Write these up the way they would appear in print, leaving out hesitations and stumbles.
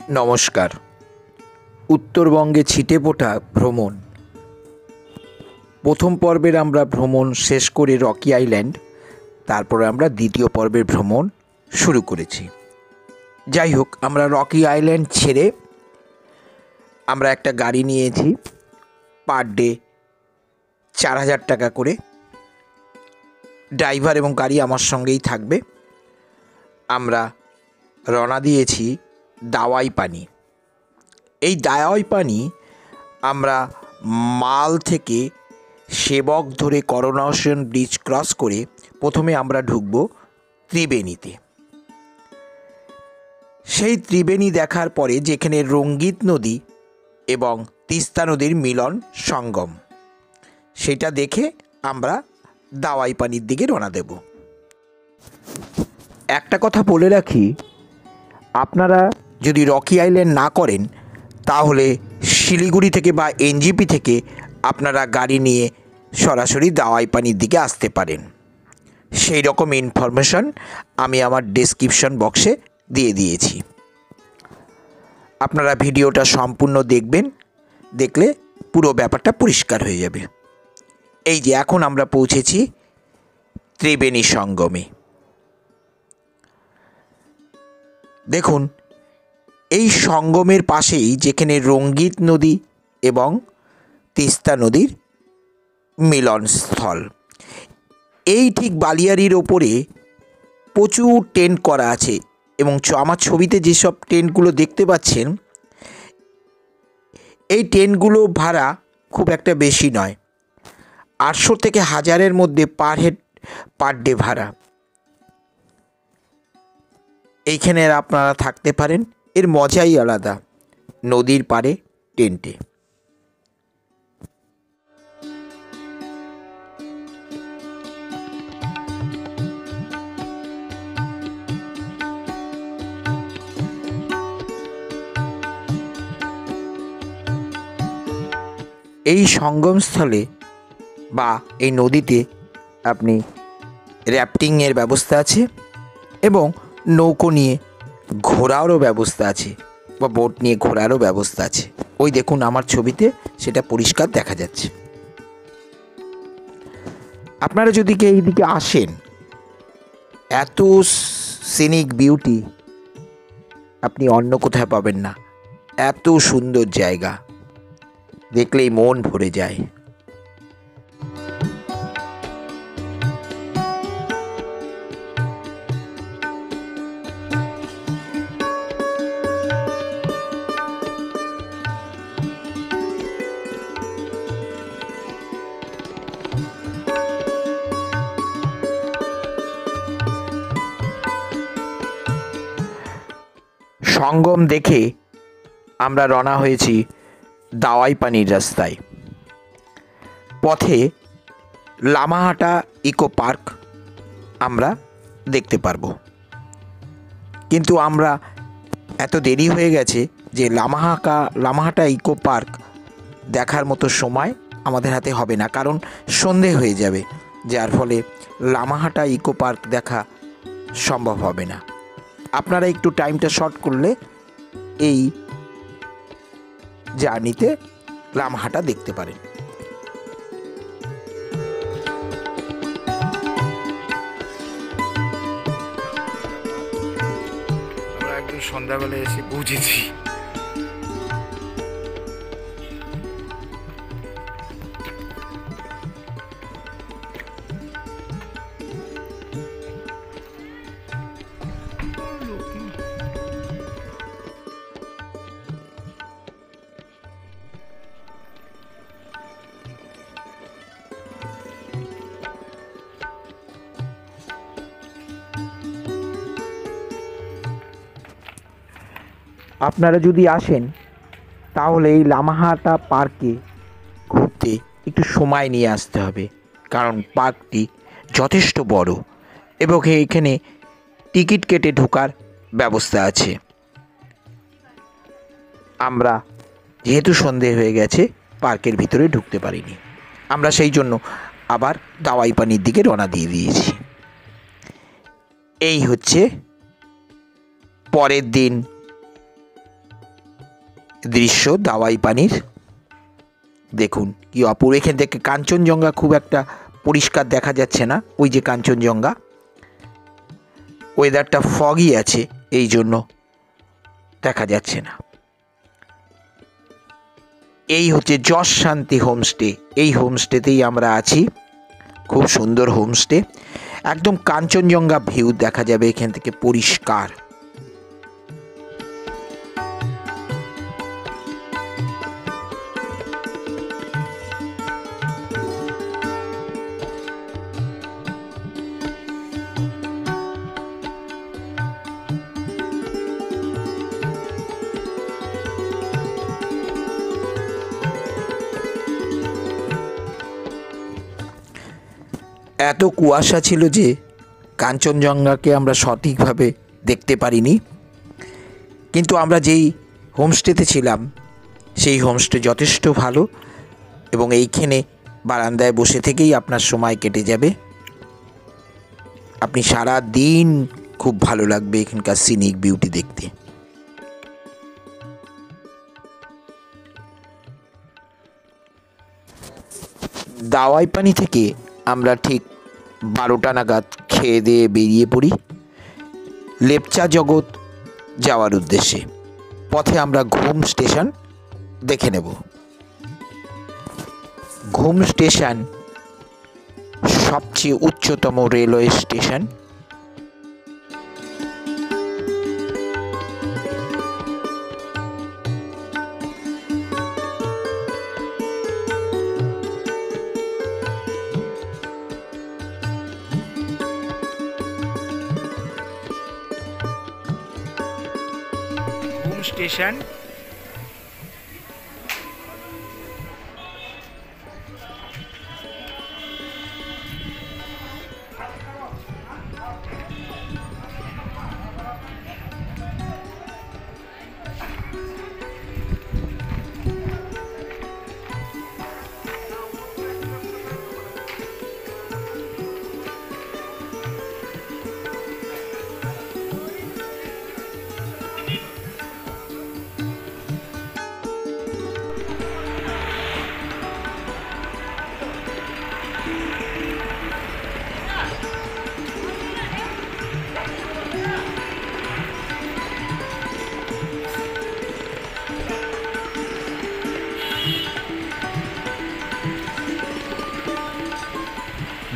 নমস্কার। উত্তরবঙ্গে ছিটেফোঁটা ভ্রমণ প্রথম পর্বের আমরা ভ্রমণ শেষ করে রকি আইল্যান্ড, তারপরে আমরা দ্বিতীয় পর্বের ভ্রমণ শুরু করেছি। যাই হোক, আমরা রকি আইল্যান্ড ছেড়ে আমরা একটা গাড়ি নিয়েছি, পার ডে 4000 টাকা করে। ড্রাইভার এবং গাড়ি আমার সঙ্গেই থাকবে। আমরা রওনা দিয়েছি দাওয়াই পানি। এই দাওয়াই পানি আমরা মাল থেকে সেবক ধরে করোনেশন ব্রিজ ক্রস করে প্রথমে আমরা ঢুকব ত্রিবেণীতে। সেই ত্রিবেণী দেখার পরে যেখানে রঙ্গিত নদী এবং তিস্তা নদীর মিলন সঙ্গম, সেটা দেখে আমরা দাওয়াই পানির দিকে রওনা দেব। একটা কথা বলে রাখি, আপনারা যদি রকি আইল্যান্ড না করেন তাহলে শিলিগুড়ি থেকে বা এনজিপি থেকে আপনারা গাড়ি নিয়ে সরাসরি দাওয়াই পানির দিকে আসতে পারেন। সেই রকম ইনফরমেশন আমি আমার ডেসক্রিপশন বক্সে দিয়ে দিয়েছি। আপনারা ভিডিওটা সম্পূর্ণ দেখবেন, দেখলে পুরো ব্যাপারটা পরিষ্কার হয়ে যাবে। এই যে এখন আমরা পৌঁছেছি ত্রিবেণী সঙ্গমে। দেখুন, এই সঙ্গমের পাশেই যেখানে রঙ্গিত নদী এবং তিস্তা নদীর মিলনস্থল, এই ঠিক বালিয়াড়ির ওপরে প্রচুর টেন্ট করা আছে এবং আমার ছবিতে যেসব টেন্টগুলো দেখতে পাচ্ছেন, এই টেন্টগুলো ভাড়া খুব একটা বেশি নয়, 800 থেকে 1000-এর মধ্যে পার হেড পার ডে ভাড়া। এইখানে আপনারা থাকতে পারেন, এর মজাই আলাদা, নদীর পাড়ে টেন্টে। এই সঙ্গমস্থলে বা এই নদীতে আপনি র্যাফটিংয়ের ব্যবস্থা আছে এবং নৌকো নিয়ে ঘোরারও ব্যবস্থা আছে বা বোট নিয়ে ঘোরারও ব্যবস্থা আছে। ওই দেখুন আমার ছবিতে সেটা পরিষ্কার দেখা যাচ্ছে। আপনারা যদি এই দিকে আসেন, এত সিনিক বিউটি আপনি অন্য কোথায় পাবেন না। এত সুন্দর জায়গা, দেখলেই মন ভরে যায়। সঙ্গম দেখে আমরা রওনা হয়েছি দাওয়াই পানির রাস্তায়। পথে লামাহাটা ইকো পার্ক আমরা দেখতে পারবো, কিন্তু আমরা এত দেরি হয়ে গেছে যে লামাহাটা ইকো পার্ক দেখার মতো সময় আমাদের হাতে হবে না, কারণ সন্ধে হয়ে যাবে, যার ফলে লামাহাটা ইকো পার্ক দেখা সম্ভব হবে না। আপনারা একটু টাইমটা শর্ট করলে এই জার্নিতে লামাহাটা দেখতে পারেন। আমরা একদম সন্ধ্যাবেলায় এসে পৌঁছেছি। আপনারা যদি আসেন তাহলে এই লামাহাটা পার্কে ঘুরতে একটু সময় নিয়ে আসতে হবে, কারণ পার্কটি যথেষ্ট বড় এবং এখানে টিকিট কেটে ঢোকার ব্যবস্থা আছে। আমরা যেহেতু সন্ধে হয়ে গেছে পার্কের ভিতরে ঢুকতে পারিনি, আমরা সেই জন্য আবার দাওয়াই পানির দিকে রওনা দিয়ে দিয়েছি। এই হচ্ছে পরের দিন দৃশ্য দাওয়াই পানির। দেখুন কি অপূর্ব, এখান থেকে কাঞ্চনজঙ্ঘা খুব একটা পরিষ্কার দেখা যাচ্ছে না, ওই যে কাঞ্চনজঙ্ঘা। ওয়েদারটা ফগই আছে, এই জন্য দেখা যাচ্ছে না। এই হচ্ছে যশ শান্তি হোমস্টে। এই হোমস্টেতেই আমরা আছি, খুব সুন্দর হোমস্টে, একদম কাঞ্চনজঙ্ঘা ভিউ দেখা যাবে এখান থেকে পরিষ্কার। এত কুয়াশা ছিল যে কাঞ্চনজঙ্ঘাকে আমরা সঠিকভাবে দেখতে পারিনি, কিন্তু আমরা যেই হোমস্টেতে ছিলাম সেই হোমস্টে যথেষ্ট ভালো, এবং এইখানে বারান্দায় বসে থেকেই আপনার সময় কেটে যাবে। আপনি সারা দিন খুব ভালো লাগবে এখানকার সিনিক বিউটি দেখতে। দাওয়াই পানি থেকে আমরা ঠিক 12টা নাগাদ খেয়ে দিয়ে বেরিয়ে পড়ি লেপচা জগৎ যাওয়ার উদ্দেশ্যে। পথে আমরা ঘুম স্টেশন দেখে নেব। ঘুম স্টেশন সবচেয়ে উচ্চতম রেলওয়ে স্টেশন। ঘুম স্টেশন।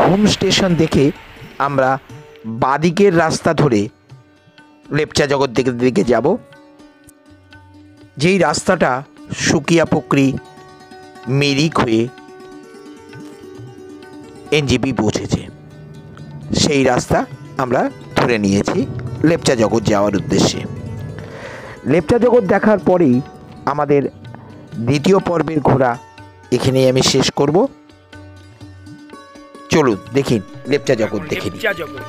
ঘুম স্টেশন দেখে আমরা বাদিকের রাস্তা ধরে লেপচা জগৎ দিকে যাব। যেই রাস্তাটা সুকিয়া পুকুরি মিরিক হয়ে এনজেপি পৌঁছেছে, সেই রাস্তা আমরা ধরে নিয়েছি লেপচা জগৎ যাওয়ার উদ্দেশ্যে। লেপচা জগৎ দেখার পরেই আমাদের দ্বিতীয় পর্বের ঘোরা এখানেই আমি শেষ করব। চলুন দেখি লেপচা জগৎ দেখে নিই। লেপচা জগৎ।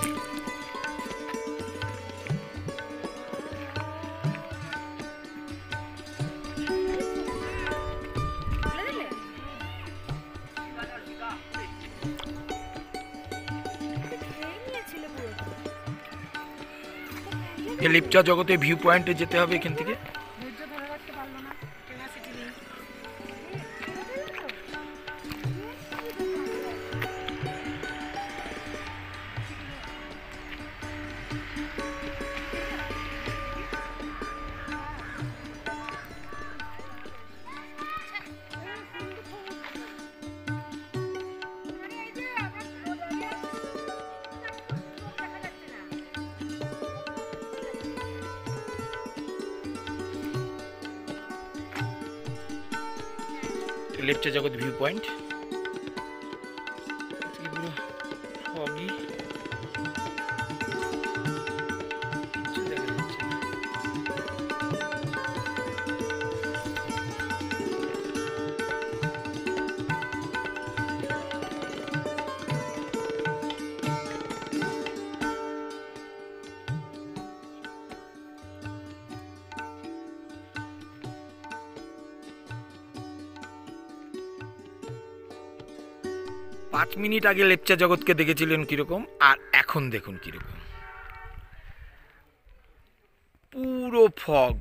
লেপচা জগতে ভিউ পয়েন্টে যেতে হবে এখান থেকে। লেপচা জগৎ ভিউ পয়েন্ট। পাঁচ মিনিট আগে লেপচা জগৎকে দেখেছিলেন কিরকম, আর এখন দেখুন কিরকম, পুরো ফগ।